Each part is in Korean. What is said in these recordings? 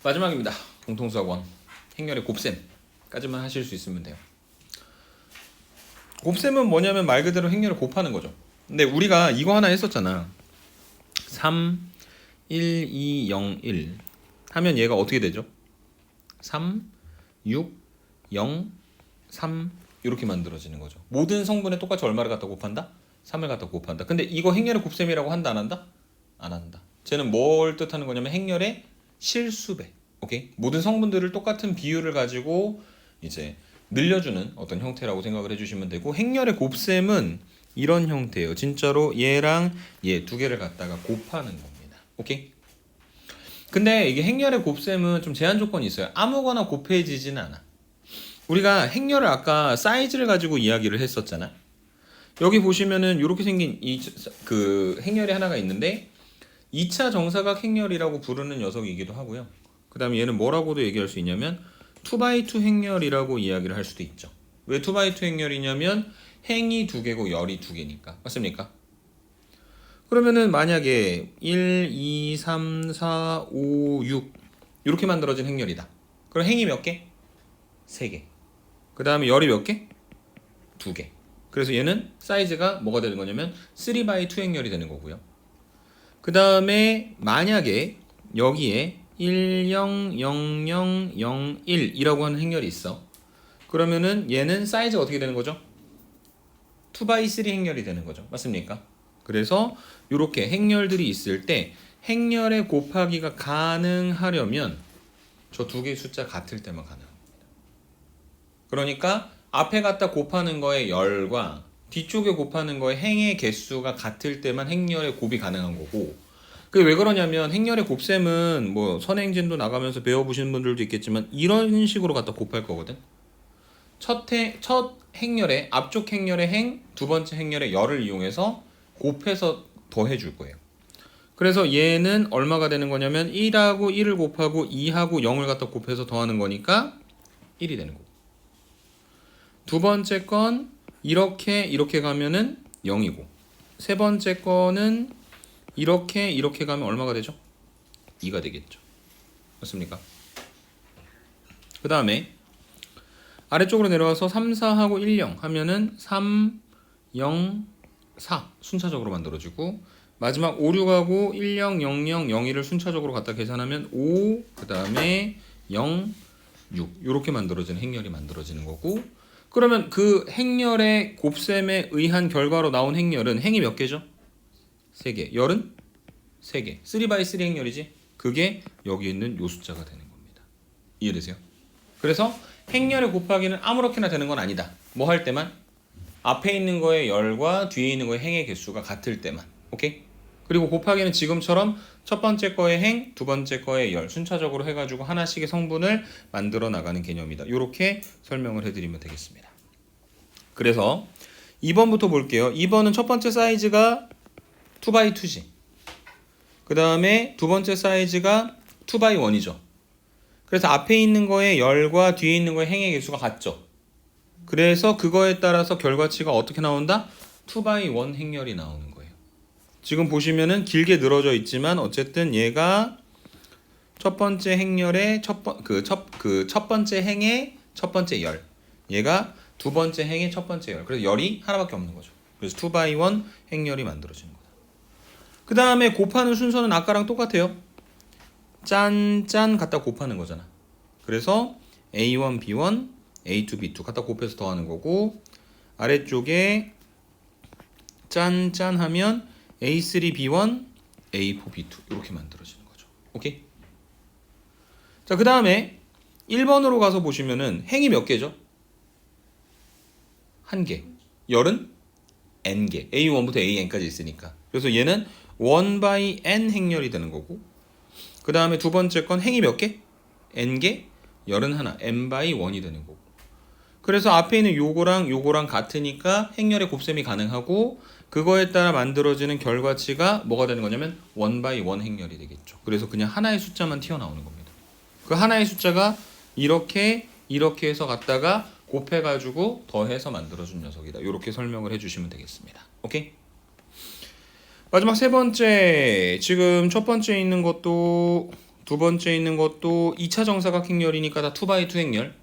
마지막입니다. 공통수학원 행렬의 곱셈까지만 하실 수 있으면 돼요. 곱셈은 뭐냐면 말 그대로 행렬을 곱하는 거죠. 근데 우리가 이거 하나 했었잖아. 3, 1, 2, 0, 1 하면 얘가 어떻게 되죠? 3, 6, 0, 3 이렇게 만들어지는 거죠. 모든 성분에 똑같이 얼마를 갖다 곱한다? 3을 갖다 곱한다. 근데 이거 행렬의 곱셈이라고 한다 안 한다? 안 한다. 쟤는 뭘 뜻하는 거냐면 행렬의 실수배. 오케이? 모든 성분들을 똑같은 비율을 가지고 이제 늘려주는 어떤 형태라고 생각을 해주시면 되고, 행렬의 곱셈은 이런 형태예요. 진짜로 얘랑 얘 두 개를 갖다가 곱하는 겁니다. 오케이? 근데 이게 행렬의 곱셈은 좀 제한 조건이 있어요. 아무거나 곱해지지는 않아. 우리가 행렬을 아까 사이즈를 가지고 이야기를 했었잖아. 여기 보시면은 이렇게 생긴 그 행렬이 하나가 있는데 2차 정사각 행렬이라고 부르는 녀석이기도 하고요. 그 다음에 얘는 뭐라고도 얘기할 수 있냐면 2x2 행렬이라고 이야기를 할 수도 있죠. 왜 2x2 행렬이냐면 행이 두 개고 열이 두 개니까. 맞습니까? 그러면은 만약에 1, 2, 3, 4, 5, 6 이렇게 만들어진 행렬이다. 그럼 행이 몇 개? 3개. 그 다음에 열이 몇 개? 2개. 그래서 얘는 사이즈가 뭐가 되는 거냐면 3x2 행렬이 되는 거고요. 그 다음에 만약에 여기에 1, 0, 0, 0, 0, 1 이라고 하는 행렬이 있어. 그러면은 얘는 사이즈가 어떻게 되는 거죠? 2x3 행렬이 되는 거죠. 맞습니까? 그래서 이렇게 행렬들이 있을 때 행렬의 곱하기가 가능하려면 저 두 개의 숫자 같을 때만 가능합니다. 그러니까 앞에 갖다 곱하는 거의 열과 뒤쪽에 곱하는 거의 행의 개수가 같을 때만 행렬의 곱이 가능한 거고, 그게 왜 그러냐면 행렬의 곱셈은 뭐 선행진도 나가면서 배워보시는 분들도 있겠지만 이런 식으로 갖다 곱할 거거든. 첫 행렬의 앞쪽 행렬의 행, 두 번째 행렬의 열을 이용해서 곱해서 더해줄 거예요. 그래서 얘는 얼마가 되는 거냐면 1하고 1을 곱하고 2하고 0을 갖다 곱해서 더하는 거니까 1이 되는 거고, 두 번째 건 이렇게 가면은 0이고, 세 번째 거는 이렇게 가면 얼마가 되죠? 2가 되겠죠. 맞습니까? 그 다음에 아래쪽으로 내려와서 3, 4하고 1, 0 하면은 3, 0, 4 순차적으로 만들어지고, 마지막 5, 6하고 1, 0, 0, 0, 0, 1을 순차적으로 갖다 계산하면 5, 그 다음에 0, 6 이렇게 만들어지는 행렬이 만들어지는 거고, 그러면 그 행렬의 곱셈에 의한 결과로 나온 행렬은 행이 몇 개죠? 3개. 열은 3개. 3x3 행렬이지? 그게 여기 있는 요 숫자가 되는 겁니다. 이해되세요? 그래서 행렬의 곱하기는 아무렇게나 되는 건 아니다. 뭐 할 때만? 앞에 있는 거의 열과 뒤에 있는 거의 행의 개수가 같을 때만. 오케이? 그리고 곱하기는 지금처럼 첫 번째 거의 행, 두 번째 거의 열 순차적으로 해가지고 하나씩의 성분을 만들어 나가는 개념이다. 이렇게 설명을 해드리면 되겠습니다. 그래서 2번부터 볼게요. 2번은 첫 번째 사이즈가 2x2지. 그 다음에 두 번째 사이즈가 2x1이죠. 그래서 앞에 있는 거의 열과 뒤에 있는 거의 행의 개수가 같죠. 그래서 그거에 따라서 결과치가 어떻게 나온다? 2x1 행렬이 나오는 거예요. 지금 보시면은 길게 늘어져 있지만 어쨌든 얘가 첫 번째 행렬의 첫 번째 행의 첫 번째 열, 얘가 두 번째 행의 첫 번째 열. 그래서 열이 하나밖에 없는 거죠. 그래서 2x1 행렬이 만들어지는 거다. 그 다음에 곱하는 순서는 아까랑 똑같아요. 짠짠 갖다 곱하는 거잖아. 그래서 A1, B1, A2, B2 갖다 곱해서 더하는 거고, 아래쪽에 짠짠 하면 A3, B1, A4, B2 이렇게 만들어지는 거죠. 오케이? 자, 그 다음에 1번으로 가서 보시면은 행이 몇 개죠? 1개. 열은 n개. A1부터 AN까지 있으니까. 그래서 얘는 1/n 행렬이 되는 거고, 그 다음에 두 번째 건 행이 몇 개? n개. 열은 하나. n/1이 되는 거고. 그래서 앞에 있는 요거랑 같으니까 행렬의 곱셈이 가능하고, 그거에 따라 만들어지는 결과치가 뭐가 되는 거냐면 1/1 행렬이 되겠죠. 그래서 그냥 하나의 숫자만 튀어나오는 겁니다. 그 하나의 숫자가 이렇게 해서 갖다가 곱해가지고 더해서 만들어준 녀석이다. 이렇게 설명을 해주시면 되겠습니다. 오케이? 마지막 세 번째, 지금 첫 번째 있는 것도 두 번째 있는 것도 2차 정사각 행렬이니까 다 2x2 행렬.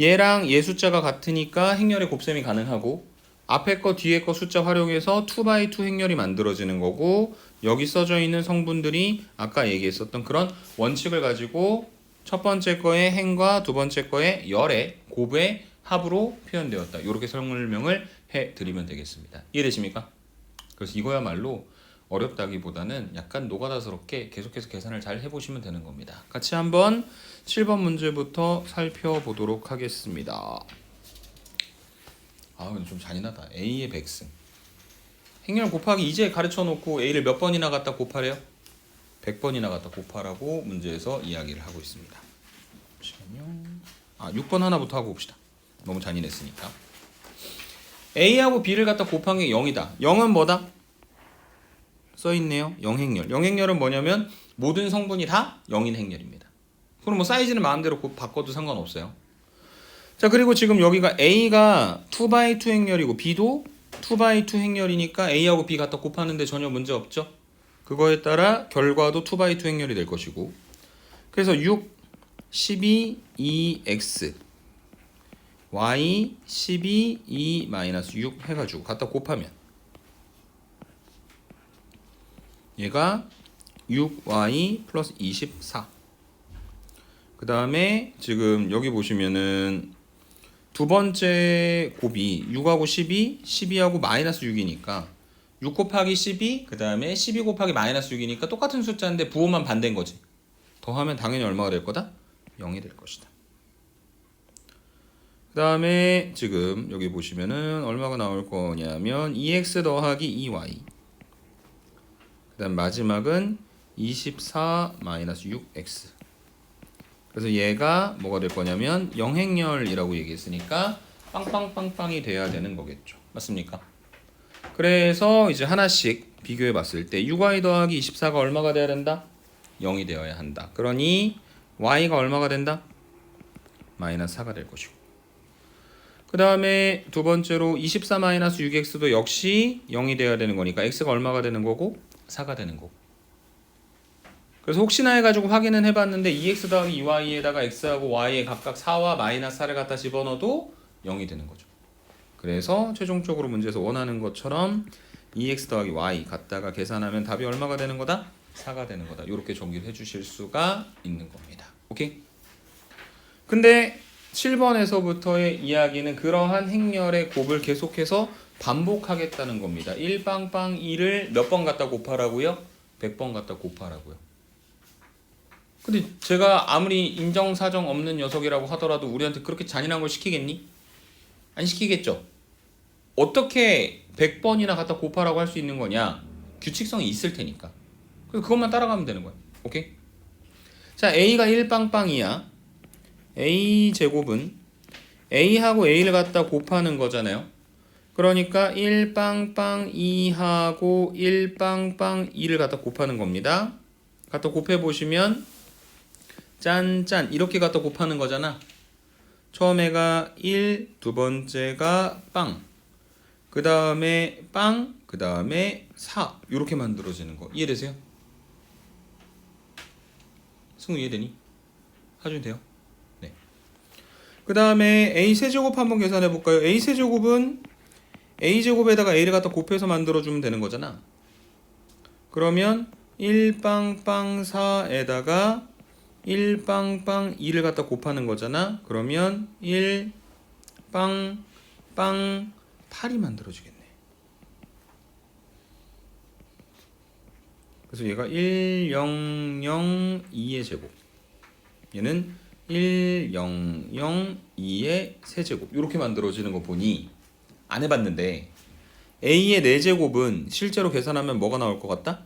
얘랑 얘 숫자가 같으니까 행렬의 곱셈이 가능하고 앞에 거 뒤에 거 숫자 활용해서 2x2 행렬이 만들어지는 거고 여기 써져 있는 성분들이 아까 얘기했었던 그런 원칙을 가지고 첫 번째 거의 행과 두 번째 거의 열의 곱의 합으로 표현되었다. 이렇게 설명을 해드리면 되겠습니다. 이해되십니까? 그래서 이거야말로 어렵다기보다는 약간 노가다스럽게 계속해서 계산을 잘 해보시면 되는 겁니다. 같이 한번 7번 문제부터 살펴보도록 하겠습니다. 아, 좀 잔인하다. A의 백승. 행렬 곱하기 이제 가르쳐 놓고 A를 몇 번이나 갖다 곱하래요? 100번이나 갖다 곱하라고 문제에서 이야기를 하고 있습니다. 잠시만요. 6번 하나부터 하고 봅시다. 너무 잔인했으니까. A하고 B를 갖다 곱한 게 0이다. 0은 뭐다? 써있네요. 0행렬. 0행렬은 뭐냐면 모든 성분이 다 0인 행렬입니다. 그럼 뭐 사이즈는 마음대로 바꿔도 상관없어요. 자, 그리고 지금 여기가 A가 2x2 행렬이고 B도 2x2 행렬이니까 A하고 B 갖다 곱하는데 전혀 문제 없죠? 그거에 따라 결과도 2x2 행렬이 될 것이고 그래서 6, 12, 2x y, 12, 2, 마이너스 6 해가지고 갖다 곱하면 얘가 6y 플러스 24. 그 다음에 지금 여기 보시면은 두 번째 곱이 6하고 12, 12하고 마이너스 6이니까 6 곱하기 12, 그 다음에 12 곱하기 마이너스 6이니까 똑같은 숫자인데 부호만 반대인 거지. 더하면 당연히 얼마가 될 거다? 0이 될 것이다. 그 다음에 지금 여기 보시면은 얼마가 나올 거냐면 2x 더하기 2y. 그 다음 마지막은 24 마이너스 6x. 그래서 얘가 뭐가 될 거냐면 영행렬이라고 얘기했으니까 빵빵빵빵이 돼야 되는 거겠죠. 맞습니까? 그래서 이제 하나씩 비교해 봤을 때 6y 더하기 24가 얼마가 돼야 된다? 0이 되어야 한다. 그러니 y가 얼마가 된다? 마이너스 4가 될 것이고 그 다음에 두 번째로 24 마이너스 6x도 역시 0이 되어야 되는 거니까 x가 얼마가 되는 거고? 4가 되는 거고 그래서 혹시나 해가지고 확인은 해봤는데 2x 더하기 2y에다가 x하고 y에 각각 4와 마이너스 4를 갖다 집어넣어도 0이 되는 거죠. 그래서 최종적으로 문제에서 원하는 것처럼 2x 더하기 y 갖다가 계산하면 답이 얼마가 되는 거다? 4가 되는 거다. 이렇게 정리를 해주실 수가 있는 겁니다. 오케이? 근데 7번에서부터의 이야기는 그러한 행렬의 곱을 계속해서 반복하겠다는 겁니다. 1빵빵 2를 몇 번 갖다 곱하라고요? 100번 갖다 곱하라고요. 근데 제가 아무리 인정사정 없는 녀석이라고 하더라도 우리한테 그렇게 잔인한 걸 시키겠니? 안 시키겠죠? 어떻게 100번이나 갖다 곱하라고 할 수 있는 거냐? 규칙성이 있을 테니까. 그래서 그것만 따라가면 되는 거야. 오케이? 자, A가 1빵빵이야. A 제곱은 A하고 A를 갖다 곱하는 거잖아요. 그러니까 1빵빵 2하고 1빵빵 2를 갖다 곱하는 겁니다. 갖다 곱해보시면 짠짠 이렇게 갖다 곱하는 거잖아. 처음에가 1, 두 번째가 빵, 그 다음에 빵, 그 다음에 4 이렇게 만들어지는 거 이해되세요? 승우 이해되니? 하주면 돼요? 네. 그 다음에 A 세제곱 한번 계산해 볼까요? A 세제곱은 A 제곱에다가 A를 갖다 곱해서 만들어주면 되는 거잖아. 그러면 1빵빵 4에다가 1빵빵 2를 갖다 곱하는 거잖아. 그러면 1빵빵 8이 만들어지겠네. 그래서 얘가 1, 0, 0, 2의 제곱. 얘는 1, 0, 0, 2의 세제곱. 이렇게 만들어지는 거 보니 안 해봤는데 A의 4제곱은 실제로 계산하면 뭐가 나올 것 같다?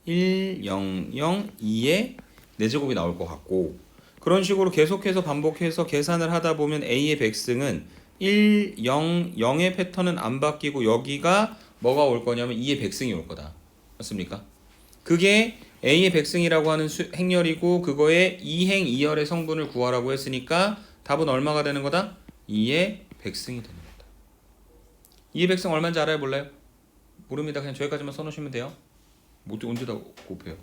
1, 0, 0, 2의 4제곱이 나올 것 같고 그런 식으로 계속해서 반복해서 계산을 하다 보면 A의 백승은 1, 0, 0의 패턴은 안 바뀌고 여기가 뭐가 올 거냐면 2의 백승이 올 거다. 맞습니까? 그게 A의 백승이라고 하는 행렬이고 그거에 2행 2열의 성분을 구하라고 했으니까 답은 얼마가 되는 거다? 2의 백승이 되는 거다. 2의 백승 얼마인지 알아요? 몰라요? 모릅니다. 그냥 저기까지만 써놓으시면 돼요. 언제 다 곱해요?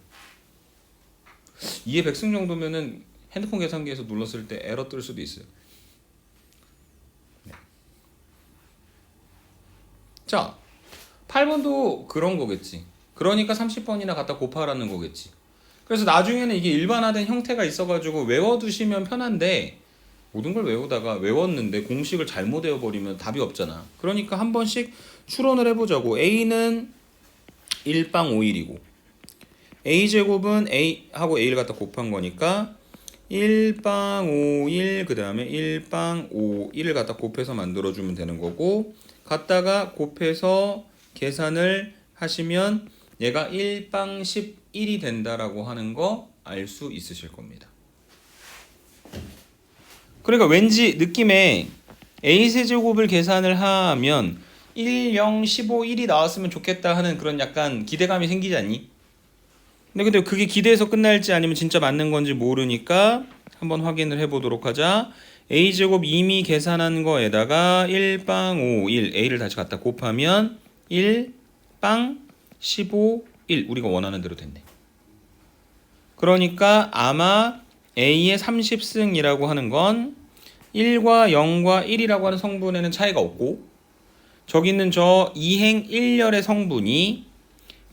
2의 100승 정도면은 핸드폰 계산기에서 눌렀을 때 에러 뜰 수도 있어요. 네. 자, 8번도 그런 거겠지. 그러니까 30번이나 갖다 곱하라는 거겠지. 그래서 나중에는 이게 일반화된 형태가 있어가지고 외워두시면 편한데 모든 걸 외우다가 외웠는데 공식을 잘못 외워버리면 답이 없잖아. 그러니까 한 번씩 추론을 해보자고. A는 1빵 5일이고 A제곱은 A하고 A를 갖다 곱한 거니까 1빵 5일 그 다음에 1빵 5일을 갖다 곱해서 만들어주면 되는 거고 갖다가 곱해서 계산을 하시면 얘가 1빵 11이 된다라고 하는 거 알 수 있으실 겁니다. 그러니까 왠지 느낌에 A세제곱을 계산을 하면 1, 0, 15, 1이 나왔으면 좋겠다 하는 그런 약간 기대감이 생기지 않니? 근데 그게 기대해서 끝날지 아니면 진짜 맞는 건지 모르니까 한번 확인을 해보도록 하자. A제곱 이미 계산한 거에다가 1빵 5, 1 A를 다시 갖다 곱하면 1빵 15, 1 우리가 원하는 대로 됐네. 그러니까 아마 A의 30승이라고 하는 건 1과 0과 1이라고 하는 성분에는 차이가 없고 저기 있는 저 2행 1열의 성분이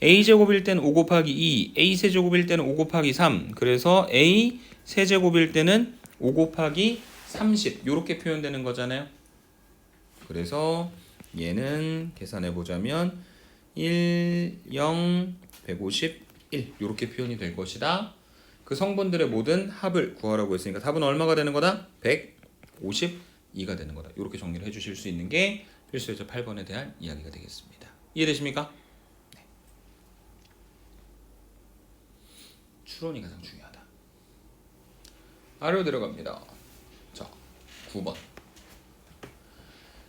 A제곱일 때는 5 곱하기 2, A세제곱일 때는 5 곱하기 3 그래서 A세제곱일 때는 5 곱하기 30 이렇게 표현되는 거잖아요. 그래서 얘는 계산해보자면 1, 0, 151 이렇게 표현이 될 것이다. 그 성분들의 모든 합을 구하라고 했으니까 답은 얼마가 되는 거다? 152가 되는 거다. 이렇게 정리를 해주실 수 있는 게 필수예제 8번에 대한 이야기가 되겠습니다. 이해되십니까? 네. 추론이 가장 중요하다. 아래로 내려갑니다. 자, 9번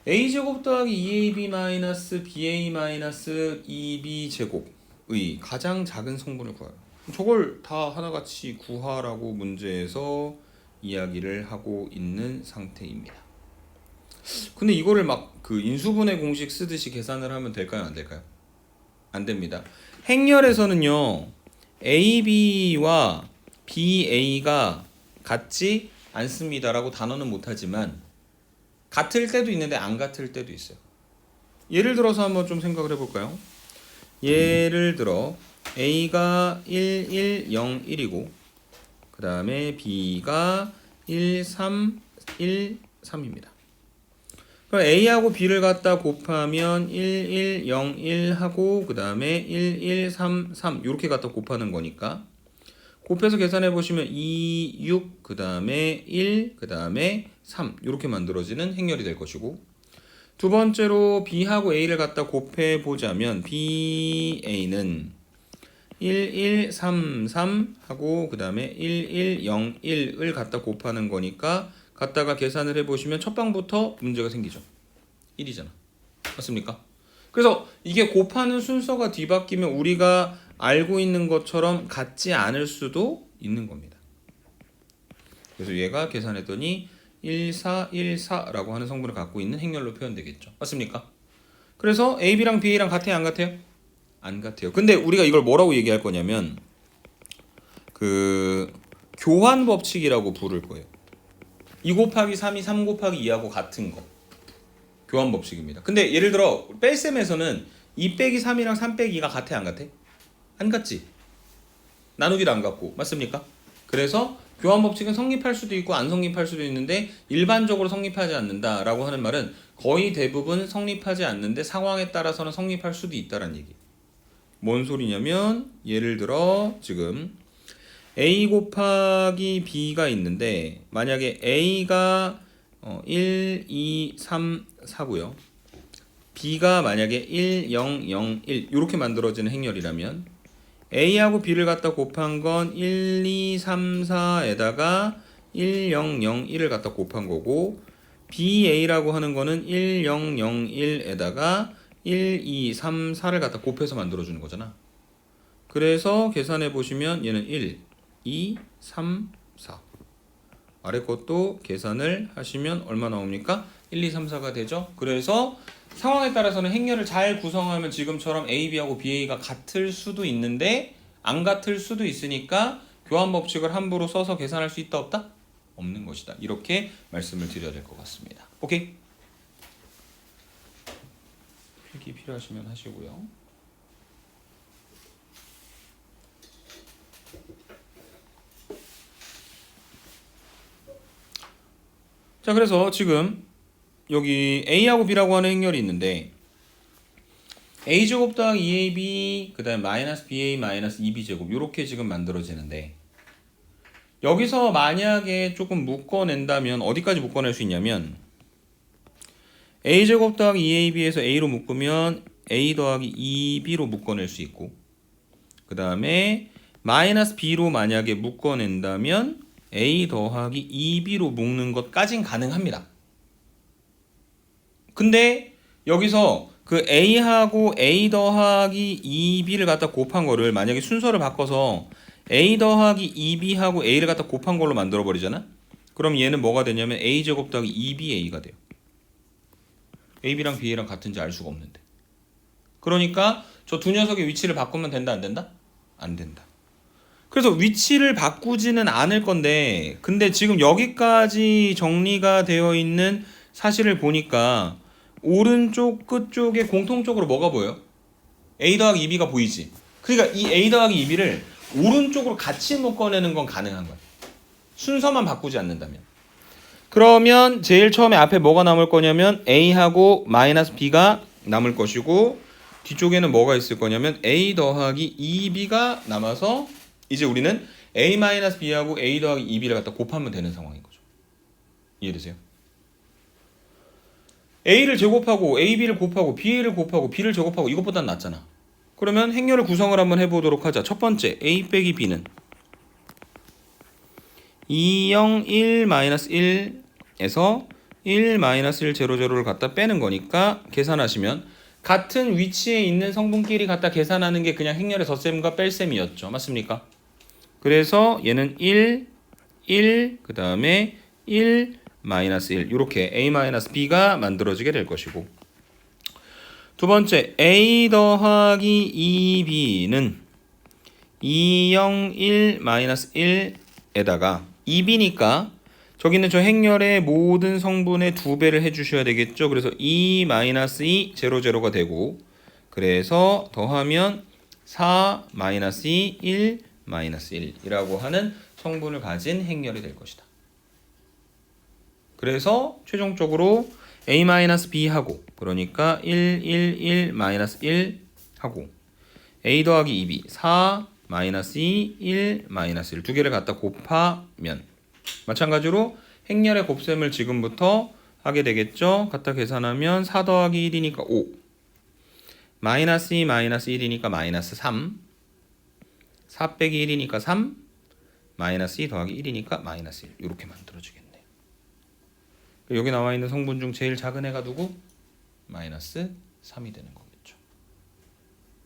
a제곱 더하기 2ab 마이너스 ba 마이너스 2b 제곱의 가장 작은 성분을 구하라. 저걸 다 하나같이 구하라고 문제에서 이야기를 하고 있는 상태입니다. 근데 이거를 막 그 인수분해 공식 쓰듯이 계산을 하면 될까요? 안 될까요? 안 됩니다. 행렬에서는요 AB와 BA가 같지 않습니다라고 단어는 못하지만 같을 때도 있는데 안 같을 때도 있어요. 예를 들어서 한번 좀 생각을 해볼까요? 예를 들어 A가 1, 1, 0, 1이고 그 다음에 B가 1, 3, 1, 3입니다. 그럼 A하고 B를 갖다 곱하면 1, 1, 0, 1 하고 그 다음에 1, 1, 3, 3 이렇게 갖다 곱하는 거니까 곱해서 계산해 보시면 2, 6, 그 다음에 1, 그 다음에 3 이렇게 만들어지는 행렬이 될 것이고 두 번째로 B하고 A를 갖다 곱해 보자면 BA는 1, 1, 3, 3 하고 그 다음에 1, 1, 0, 1을 갖다 곱하는 거니까 갖다가 계산을 해보시면 첫 방부터 문제가 생기죠. 1이잖아. 맞습니까? 그래서 이게 곱하는 순서가 뒤바뀌면 우리가 알고 있는 것처럼 같지 않을 수도 있는 겁니다. 그래서 얘가 계산했더니 1414라고 하는 성분을 갖고 있는 행렬로 표현되겠죠. 맞습니까? 그래서 AB랑 BA랑 같아요? 안 같아요? 안 같아요. 근데 우리가 이걸 뭐라고 얘기할 거냐면 그 교환 법칙이라고 부를 거예요. 2 곱하기 3이 3 곱하기 2하고 같은 거. 교환 법칙입니다. 근데 예를 들어 뺄셈에서는 2 빼기 3이랑 3 빼기 2가 같아 안 같아? 안 같지? 나누기도 안 같고. 맞습니까? 그래서 교환 법칙은 성립할 수도 있고 안 성립할 수도 있는데 일반적으로 성립하지 않는다라고 하는 말은 거의 대부분 성립하지 않는데 상황에 따라서는 성립할 수도 있다는 얘기. 뭔 소리냐면 예를 들어 지금 A 곱하기 B가 있는데 만약에 A가 1, 2, 3, 4고요. B가 만약에 1, 0, 0, 1 이렇게 만들어지는 행렬이라면 A하고 B를 갖다 곱한 건 1, 2, 3, 4에다가 1, 0, 0, 1을 갖다 곱한 거고 BA라고 하는 거는 1, 0, 0, 1에다가 1, 2, 3, 4를 갖다 곱해서 만들어주는 거잖아. 그래서 계산해 보시면 얘는 1, 2, 3, 4 아래 것도 계산을 하시면 얼마 나옵니까? 1, 2, 3, 4가 되죠. 그래서 상황에 따라서는 행렬을 잘 구성하면 지금처럼 A, B하고 BA가 같을 수도 있는데 안 같을 수도 있으니까 교환 법칙을 함부로 써서 계산할 수 있다 없다? 없는 것이다. 이렇게 말씀을 드려야 될 것 같습니다. 오케이? 필기 필요하시면 하시고요. 자, 그래서 지금 여기 A하고 B라고 하는 행렬이 있는데 A제곱 더하기 2AB 그 다음에 마이너스 BA 마이너스 2B제곱 이렇게 지금 만들어지는데 여기서 만약에 조금 묶어낸다면 어디까지 묶어낼 수 있냐면 A제곱 더하기 2AB에서 A로 묶으면 A 더하기 2B로 묶어낼 수 있고 그 다음에 마이너스 B로 만약에 묶어낸다면 A 더하기 2B로 묶는 것까진 가능합니다. 근데 여기서 그 A하고 A 더하기 2B를 갖다 곱한 거를 만약에 순서를 바꿔서 A 더하기 2B하고 A를 갖다 곱한 걸로 만들어 버리잖아? 그럼 얘는 뭐가 되냐면 A제곱 더하기 2BA가 돼요. AB랑 BA랑 같은지 알 수가 없는데. 그러니까 저 두 녀석의 위치를 바꾸면 된다 안 된다? 안 된다. 그래서 위치를 바꾸지는 않을 건데 근데 지금 여기까지 정리가 되어 있는 사실을 보니까 오른쪽 끝쪽에 공통적으로 뭐가 보여? A 더하기 2B가 보이지? 그러니까 이 A 더하기 2B를 오른쪽으로 같이 묶어내는 건 가능한 거야. 순서만 바꾸지 않는다면. 그러면 제일 처음에 앞에 뭐가 남을 거냐면 A하고 마이너스 B가 남을 것이고 뒤쪽에는 뭐가 있을 거냐면 A 더하기 2B가 남아서 이제 우리는 A 마이너스 B하고 A 더하기 2B를 갖다 곱하면 되는 상황인 거죠. 이해되세요? A를 제곱하고 AB를 곱하고 BA를 곱하고 B를 제곱하고 이것보단 낫잖아. 그러면 행렬의 구성을 한번 해보도록 하자. 첫 번째 A 빼기 B는 2, 0, 1, 마이너스 1에서 1, 마이너스 1, 0, 0를 갖다 빼는 거니까 계산하시면 같은 위치에 있는 성분끼리 갖다 계산하는 게 그냥 행렬의 덧셈과 뺄셈이었죠. 맞습니까? 그래서 얘는 1, 1, 그 다음에 1, 마이너스 1 이렇게 A 마이너스 B가 만들어지게 될 것이고 두 번째 A 더하기 2B는 2, 0, 1, 마이너스 1에다가 2B니까 저기는 저 행렬의 모든 성분의 2배를 해주셔야 되겠죠. 그래서 2, 마이너스 2, 0, 0가 되고 그래서 더하면 4, 마이너스 2, 1, 마이너스 1이라고 하는 성분을 가진 행렬이 될 것이다. 그래서 최종적으로 A-B 하고 그러니까 1, 1, 1, 마이너스 1 하고 A 더하기 2B 4, 마이너스 2, 1, 마이너스 1 두 개를 갖다 곱하면 마찬가지로 행렬의 곱셈을 지금부터 하게 되겠죠. 갖다 계산하면 4 더하기 1이니까 5 마이너스 2, 마이너스 1이니까 마이너스 3 4 빼기 1이니까 3 마이너스 2 더하기 1이니까 마이너스 1 이렇게 만들어지겠네요. 여기 나와 있는 성분 중 제일 작은 애가 누구? 마이너스 3이 되는 거겠죠.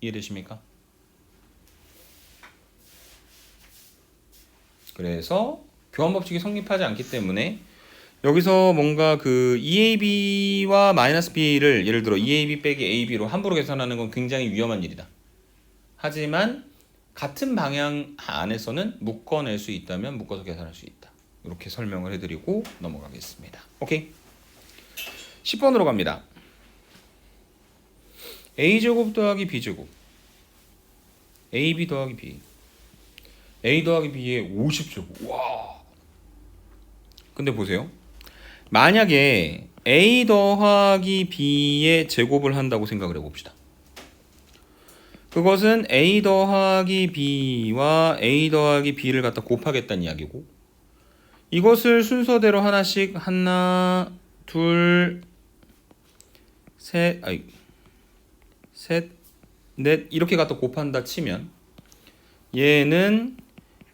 이해되십니까? 그래서 교환 법칙이 성립하지 않기 때문에 여기서 뭔가 그 EAB와 마이너스 B를 예를 들어 EAB 빼기 AB로 함부로 계산하는 건 굉장히 위험한 일이다. 하지만 같은 방향 안에서는 묶어낼 수 있다면 묶어서 계산할 수 있다. 이렇게 설명을 해드리고 넘어가겠습니다. 오케이. 10번으로 갑니다. A제곱 더하기 B제곱 AB 더하기 B A 더하기 B의 50제곱. 와. 근데 보세요. 만약에 A 더하기 B의 제곱을 한다고 생각을 해봅시다. 그것은 A 더하기 B와 A 더하기 B를 갖다 곱하겠다는 이야기고 이것을 순서대로 하나씩 하나, 둘, 셋, 넷 이렇게 갖다 곱한다 치면 얘는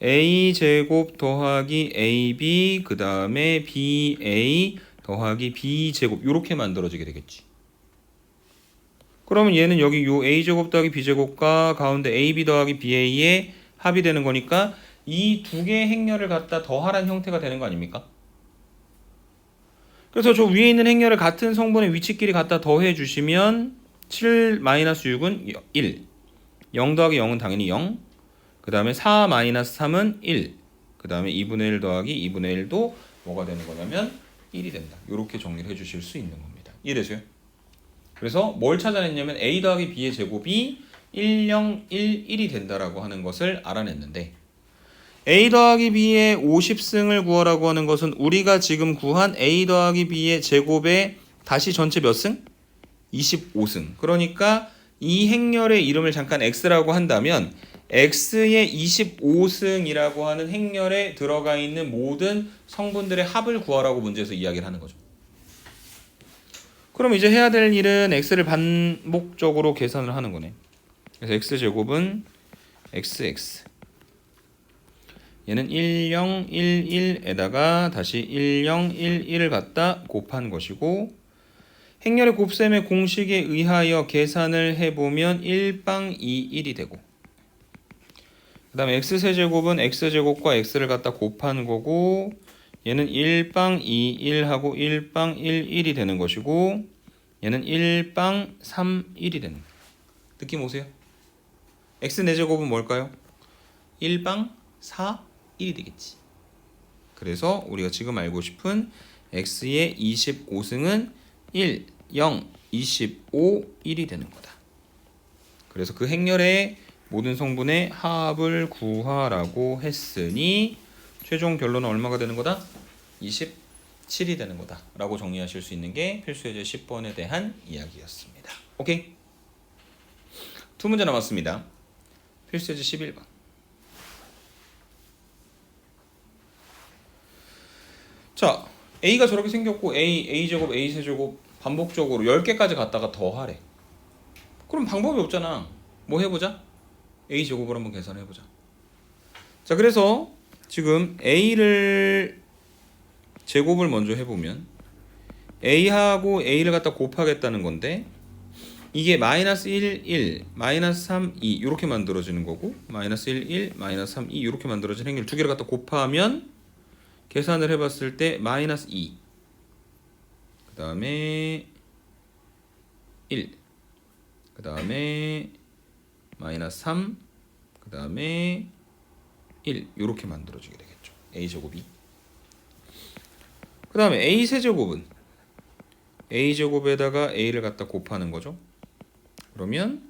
A 제곱 더하기 AB 그 다음에 BA 더하기 B 제곱 이렇게 만들어지게 되겠지. 그러면 얘는 여기 요 A 제곱 더하기 B 제곱과 가운데 AB 더하기 BA의 합이 되는 거니까 이 두 개의 행렬을 갖다 더하라는 형태가 되는 거 아닙니까? 그래서 저 위에 있는 행렬을 같은 성분의 위치끼리 갖다 더해 주시면 7-6은 1 0 더하기 0은 당연히 0 그 다음에 4 마이너스 3은 1. 그 다음에 2분의 1 더하기 2분의 1도 뭐가 되는 거냐면 1이 된다. 이렇게 정리를 해주실 수 있는 겁니다. 이해되세요? 그래서 뭘 찾아냈냐면 a 더하기 b의 제곱이 1, 0, 1, 1이 된다라고 하는 것을 알아냈는데 a 더하기 b의 50승을 구하라고 하는 것은 우리가 지금 구한 a 더하기 b의 제곱에 다시 전체 몇 승? 25승. 그러니까 이 행렬의 이름을 잠깐 x라고 한다면 x의 25승이라고 하는 행렬에 들어가 있는 모든 성분들의 합을 구하라고 문제에서 이야기를 하는 거죠. 그럼 이제 해야 될 일은 x를 반복적으로 계산을 하는 거네. 그래서 x제곱은 xx 얘는 1, 0, 1, 1에다가 다시 1, 0, 1, 1을 갖다 곱한 것이고 행렬의 곱셈의 공식에 의하여 계산을 해보면 1빵 2, 1이 되고 그 다음에 x세제곱은 x제곱과 x를 갖다 곱한 거고 얘는 1빵 2, 1하고 1빵 1, 1이 되는 것이고 얘는 1빵 3, 1이 되는 거예요. 느낌 오세요? x 4제곱은 뭘까요? 1빵 4, 1이 되겠지. 그래서 우리가 지금 알고 싶은 x의 25승은 1, 0, 25, 1이 되는 거다. 그래서 그 행렬의 모든 성분의 합을 구하라고 했으니 최종 결론은 얼마가 되는 거다? 27이 되는 거다 라고 정리하실 수 있는 게 필수예제 10번에 대한 이야기였습니다. 오케이? 두 문제 남았습니다. 필수예제 11번. 자, a가 저렇게 생겼고 a제곱, a세제곱 반복적으로 10개까지 갔다가 더하래. 그럼 방법이 없잖아. 뭐 해보자? a제곱을 한번 계산해보자. 자, 그래서 지금 a를 제곱을 먼저 해보면 a하고 a를 갖다 곱하겠다는 건데 이게 마이너스 1, 1, 마이너스 3, 2 이렇게 만들어지는 거고 마이너스 1, 1, 마이너스 3, 2 이렇게 만들어진 행렬 두 개를 갖다 곱하면 계산을 해봤을 때 마이너스 2 그 다음에 1 그 다음에 마이너스 3 그 다음에 1 이렇게 만들어지게 되겠죠. a제곱이 그 다음에 a세제곱은 a제곱에다가 a를 갖다 곱하는 거죠. 그러면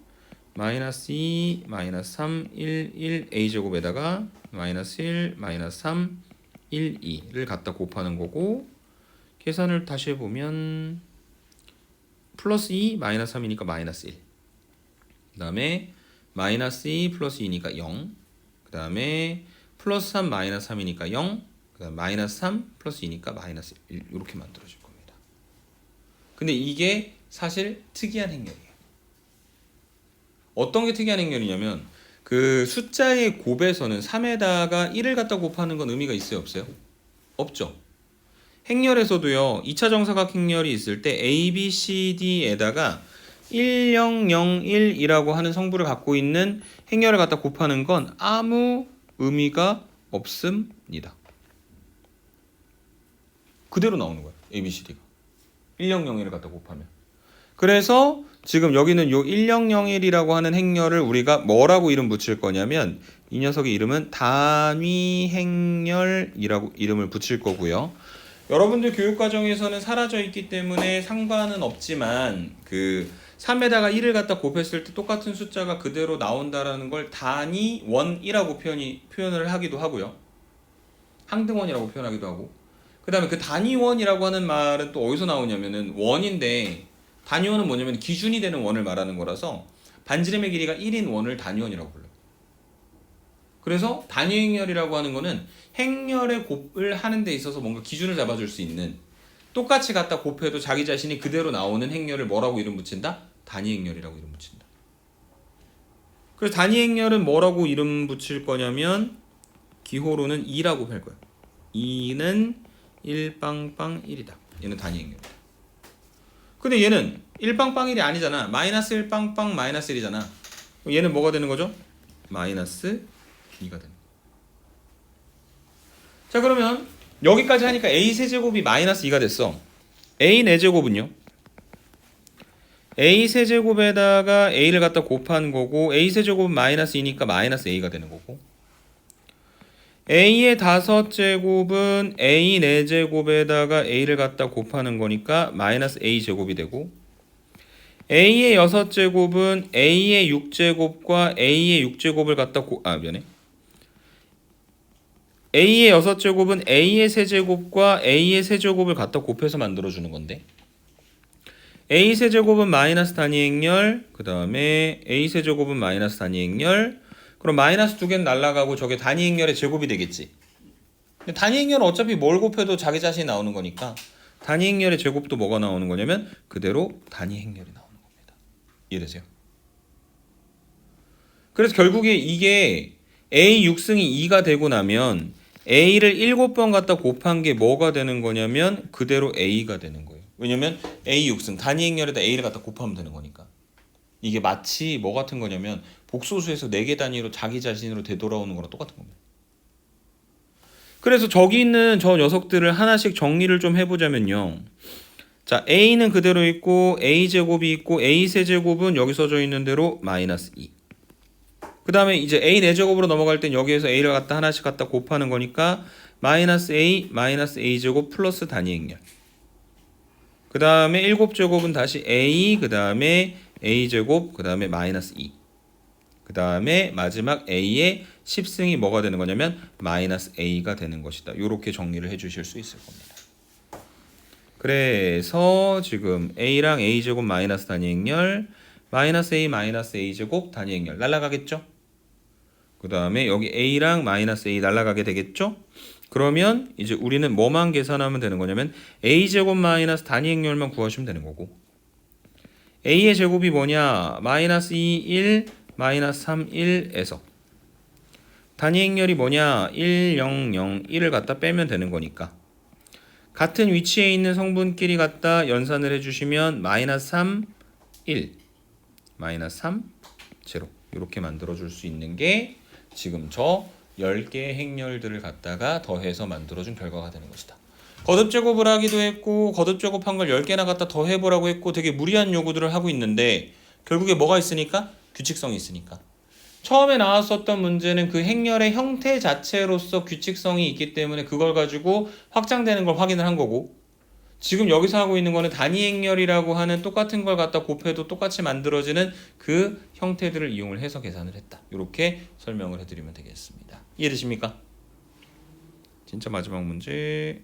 마이너스 2 마이너스 3 1 1 a제곱에다가 마이너스 1 마이너스 3 1 2를 갖다 곱하는 거고 계산을 다시 해보면 플러스 2 마이너스 3이니까 마이너스 1 그 다음에 마이너스 2 플러스 2니까 0 그 다음에 플러스 3 마이너스 3이니까 0 그 다음 마이너스 3 플러스 2니까 마이너스 1 이렇게 만들어질 겁니다. 근데 이게 사실 특이한 행렬이에요. 어떤 게 특이한 행렬이냐면 그 숫자의 곱에서는 3에다가 1을 갖다 곱하는 건 의미가 있어요? 없어요? 없죠. 행렬에서도요. 2차 정사각 행렬이 있을 때 A, B, C, D에다가 1, 0, 0, 1이라고 하는 성분을 갖고 있는 행렬을 갖다 곱하는 건 아무 의미가 없습니다. 그대로 나오는 거예요. A, B, C, D가 1, 0, 0, 1을 갖다 곱하면. 그래서 지금 여기는 요 1001이라고 하는 행렬을 우리가 뭐라고 이름 붙일 거냐면 이 녀석의 이름은 단위 행렬이라고 이름을 붙일 거고요. 여러분들 교육과정에서는 사라져 있기 때문에 상관은 없지만 그 3에다가 1을 갖다 곱했을 때 똑같은 숫자가 그대로 나온다라는 걸 단위원이라고 표현을 하기도 하고요. 항등원이라고 표현하기도 하고. 그 다음에 그 단위원이라고 하는 말은 또 어디서 나오냐면은 원인데 단위원은 뭐냐면 기준이 되는 원을 말하는 거라서 반지름의 길이가 1인 원을 단위원이라고 불러요. 그래서 단위 행렬이라고 하는 거는 행렬의 곱을 하는 데 있어서 뭔가 기준을 잡아줄 수 있는 똑같이 갖다 곱해도 자기 자신이 그대로 나오는 행렬을 뭐라고 이름 붙인다? 단위 행렬이라고 이름 붙인다. 그래서 단위 행렬은 뭐라고 이름 붙일 거냐면 기호로는 2라고 할 거예요. 2는 1빵빵 1이다. 얘는 단위 행렬이다. 근데 얘는 1빵빵1이 아니잖아. 마이너스 1빵빵 마이너스 1이잖아. 얘는 뭐가 되는 거죠? 마이너스 B가 되는 거예요. 자, 그러면 여기까지 하니까 A 세제곱이 마이너스 2가 됐어. A 4제곱은요? a 세제곱에다가 a를 갖다 곱한 거고 a 세제곱은 마이너스 2니까 마이너스 a가 되는 거고 a의 5제곱은 a 4제곱에다가 a를 갖다 곱하는 거니까 마이너스 a 제곱이 되고 a의 6제곱은 a의 6제곱과 a의 6제곱을 갖다 a의 6제곱은 a의 세제곱과 a의 세제곱을 갖다 곱해서 만들어주는 건데 a 세제곱은 마이너스 단위 행렬 그 다음에 a 세제곱은 마이너스 단위 행렬 그럼 마이너스 2개는 날라가고 저게 단위 행렬의 제곱이 되겠지. 근데 단위 행렬은 어차피 뭘 곱해도 자기 자신이 나오는 거니까 단위 행렬의 제곱도 뭐가 나오는 거냐면 그대로 단위 행렬이 나오는 겁니다. 이해되세요? 그래서 결국에 이게 a 6승이 2가 되고 나면 a를 7번 갖다 곱한 게 뭐가 되는 거냐면 그대로 a가 되는 거예요. 왜냐면 a 6승 단위 행렬에다 a를 갖다 곱하면 되는 거니까. 이게 마치 뭐 같은 거냐면 복소수에서 4개 단위로 자기 자신으로 되돌아오는 거랑 똑같은 겁니다. 그래서 저기 있는 저 녀석들을 하나씩 정리를 좀 해보자면요. 자, a는 그대로 있고 a 제곱이 있고 a 세제곱은 여기 써져 있는 대로 마이너스 2. 그 다음에 이제 a 4제곱으로 넘어갈 땐 여기에서 a를 갖다 하나씩 갖다 곱하는 거니까 마이너스 a 제곱 플러스 단위 행렬. 그 다음에 7제곱은 다시 a 그 다음에 a 제곱 그 다음에 마이너스 2. 그 다음에 마지막 a의 10승이 뭐가 되는 거냐면 마이너스 a가 되는 것이다. 이렇게 정리를 해주실 수 있을 겁니다. 그래서 지금 a랑 a 제곱 마이너스 단위 행렬 마이너스 a 제곱 단위 행렬 날라가겠죠? 그 다음에 여기 a랑 마이너스 a 날라가게 되겠죠? 그러면 이제 우리는 뭐만 계산하면 되는 거냐면 a 제곱 마이너스 단위 행렬만 구하시면 되는 거고 a의 제곱이 뭐냐? 마이너스 2, 1, 마이너스 3, 1에서 단위 행렬이 뭐냐? 1, 0, 0, 1을 갖다 빼면 되는 거니까 같은 위치에 있는 성분끼리 갖다 연산을 해주시면 마이너스 3, 1, 마이너스 3, 0 이렇게 만들어줄 수 있는 게 지금 저 10개의 행렬들을 갖다가 더해서 만들어준 결과가 되는 것이다. 거듭 제곱을 하기도 했고 거듭 제곱한 걸 10개나 갖다 더해보라고 했고 되게 무리한 요구들을 하고 있는데 결국에 뭐가 있으니까? 규칙성이 있으니까. 처음에 나왔었던 문제는 그 행렬의 형태 자체로서 규칙성이 있기 때문에 그걸 가지고 확장되는 걸 확인을 한 거고 지금 여기서 하고 있는 거는 단위 행렬이라고 하는 똑같은 걸 갖다 곱해도 똑같이 만들어지는 그 형태들을 이용을 해서 계산을 했다. 이렇게 설명을 해드리면 되겠습니다. 이해되십니까? 진짜 마지막 문제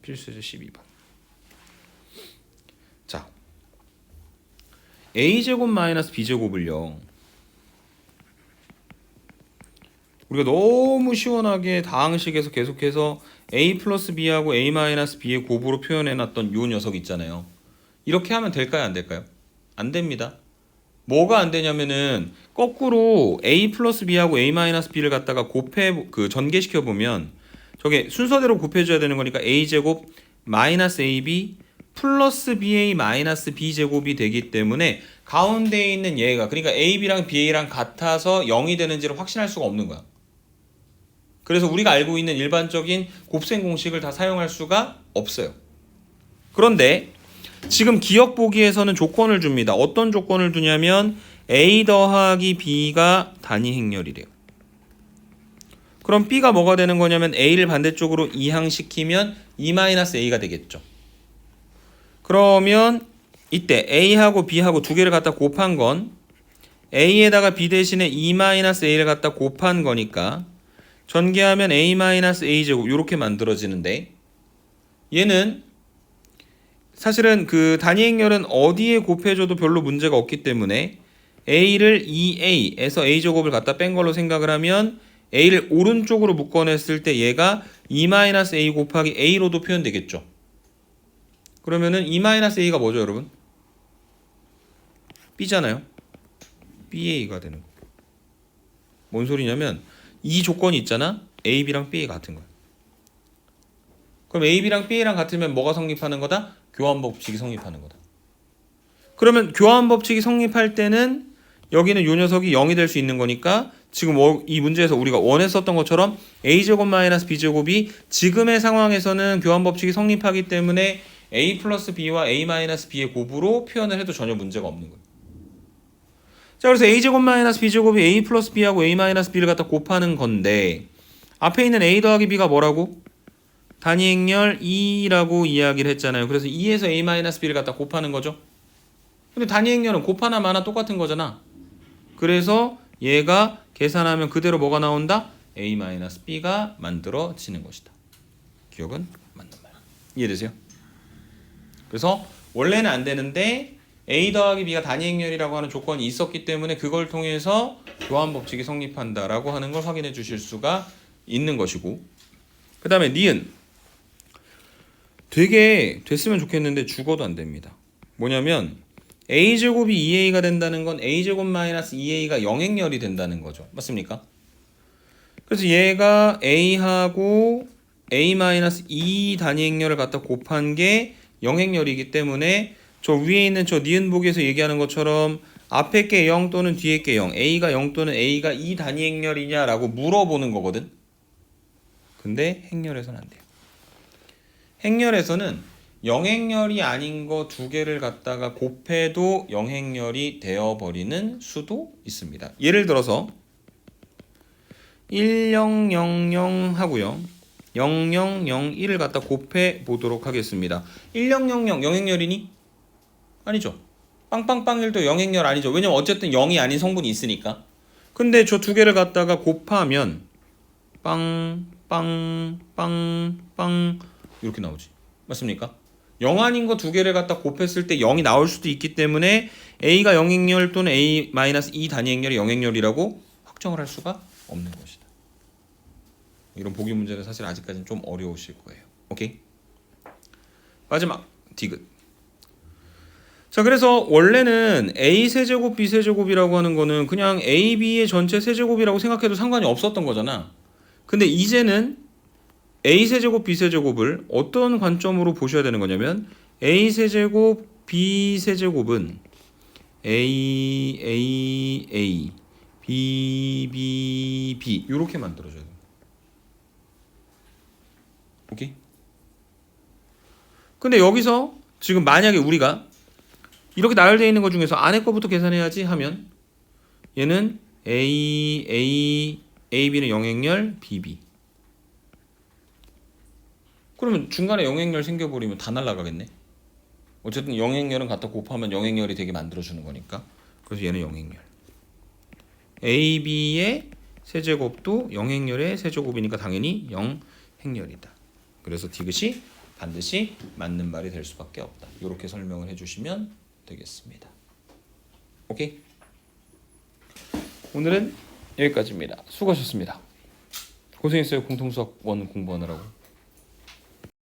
필수제 12번. 자, a제곱 마이너스 b제곱을요. 우리가 너무 시원하게 다항식에서 계속해서 a 플러스 b하고 a 마이너스 b의 곱으로 표현해놨던 요 녀석 있잖아요. 이렇게 하면 될까요? 안 될까요? 안 됩니다. 뭐가 안 되냐면은 거꾸로 a 플러스 b하고 a 마이너스 b를 갖다가 전개시켜 보면 저게 순서대로 곱해줘야 되는 거니까 a 제곱 마이너스 ab 플러스 ba 마이너스 b 제곱이 되기 때문에 가운데에 있는 얘가 그러니까 ab랑 ba랑 같아서 0이 되는지를 확신할 수가 없는 거야. 그래서 우리가 알고 있는 일반적인 곱셈 공식을 다 사용할 수가 없어요. 그런데 지금 기억 보기에서는 조건을 줍니다. 어떤 조건을 두냐면 a 더하기 b가 단위 행렬이래요. 그럼 b가 뭐가 되는 거냐면 a를 반대쪽으로 이항시키면 2-a가 되겠죠. 그러면 이때 a하고 b하고 두 개를 갖다 곱한 건 a에다가 b 대신에 2-a를 갖다 곱한 거니까 전개하면 a-a 제곱 이렇게 만들어지는데 얘는 사실은 그 단위 행렬은 어디에 곱해줘도 별로 문제가 없기 때문에 a를 2a에서 a 제곱을 갖다 뺀 걸로 생각을 하면 a를 오른쪽으로 묶어냈을 때 얘가 2-a 곱하기 a로도 표현되겠죠. 그러면은 2-a가 뭐죠, 여러분? b잖아요. ba가 되는 거예요. 뭔 소리냐면 이 조건이 있잖아. a, b랑 b 같은 거야. 그럼 a, b랑 b랑 같으면 뭐가 성립하는 거다? 교환 법칙이 성립하는 거다. 그러면 교환 법칙이 성립할 때는 여기는 요 녀석이 0이 될 수 있는 거니까 지금 이 문제에서 우리가 원했었던 것처럼 a제곱 마이너스 b제곱이 지금의 상황에서는 교환 법칙이 성립하기 때문에 a 플러스 b와 a 마이너스 b의 곱으로 표현을 해도 전혀 문제가 없는 거예요. 자, 그래서 a제곱 마이너스 b제곱이 a 플러스 b하고 a 마이너스 b를 갖다 곱하는 건데 앞에 있는 a 더하기 b가 뭐라고? 단위 행렬 2라고 이야기를 했잖아요. 그래서 2에서 a 마이너스 b를 갖다 곱하는 거죠. 근데 단위 행렬은 곱하나 마나 똑같은 거잖아. 그래서 얘가 계산하면 그대로 뭐가 나온다? a 마이너스 b가 만들어지는 것이다. 기억은 맞는 말. 이해되세요? 그래서 원래는 안 되는데 a 더하기 b가 단위 행렬이라고 하는 조건이 있었기 때문에 그걸 통해서 교환 법칙이 성립한다라고 하는 걸 확인해 주실 수가 있는 것이고, 그 다음에 니은 되게 됐으면 좋겠는데 죽어도 안 됩니다. 뭐냐면 a제곱이 2a가 된다는 건 a제곱 마이너스 2a가 영행렬이 된다는 거죠. 맞습니까? 그래서 얘가 a하고 a 마이너스 2 단위 행렬을 갖다 곱한 게 영행렬이기 때문에 저 위에 있는 저 니은보기에서 얘기하는 것처럼 앞에 게 0 또는 뒤에 게 0, a가 0 또는 a가 2 단위 행렬이냐라고 물어보는 거거든. 근데 행렬에서는 안 돼요. 행렬에서는 영행렬이 아닌 거 두 개를 갖다가 곱해도 영행렬이 되어버리는 수도 있습니다. 예를 들어서 1000 하고요. 0001을 갖다 곱해 보도록 하겠습니다. 1000 영행렬이니? 아니죠. 빵빵빵1도 영행렬 아니죠. 왜냐면 어쨌든 0이 아닌 성분이 있으니까. 근데 저 두 개를 갖다가 곱하면 빵빵빵빵 이렇게 나오지. 맞습니까? 0 아닌 거 두 개를 갖다 곱했을 때 0이 나올 수도 있기 때문에 a가 영행렬 또는 a-2 단위 행렬이 영행렬이라고 확정을 할 수가 없는 것이다. 이런 보기 문제는 사실 아직까지는 좀 어려우실 거예요. 오케이? 마지막 디귿. 자, 그래서 원래는 a 세제곱 b 세제곱이라고 하는 거는 그냥 a, b의 전체 세제곱이라고 생각해도 상관이 없었던 거잖아. 근데 이제는 a 세제곱 b 세제곱을 어떤 관점으로 보셔야 되는 거냐면 a 세제곱 b 세제곱은 a b 이렇게 만들어줘야 돼요. 오케이? 근데 여기서 지금 만약에 우리가 이렇게 나열되어 있는 것 중에서 안에 거부터 계산해야지 하면 얘는 AB는 영행렬, BB. 그러면 중간에 영행렬 생겨버리면 다 날아가겠네. 어쨌든 영행렬은 갖다 곱하면 영행렬이 되게 만들어주는 거니까. 그래서 얘는 영행렬. AB의 세제곱도 영행렬의 세제곱이니까 당연히 영행렬이다. 그래서 디귿이 반드시 맞는 말이 될 수밖에 없다. 이렇게 설명을 해주시면 되겠습니다. 오케이? 오늘은 여기까지입니다. 수고하셨습니다. 고생했어요. 공통수학 1 공부하느라고.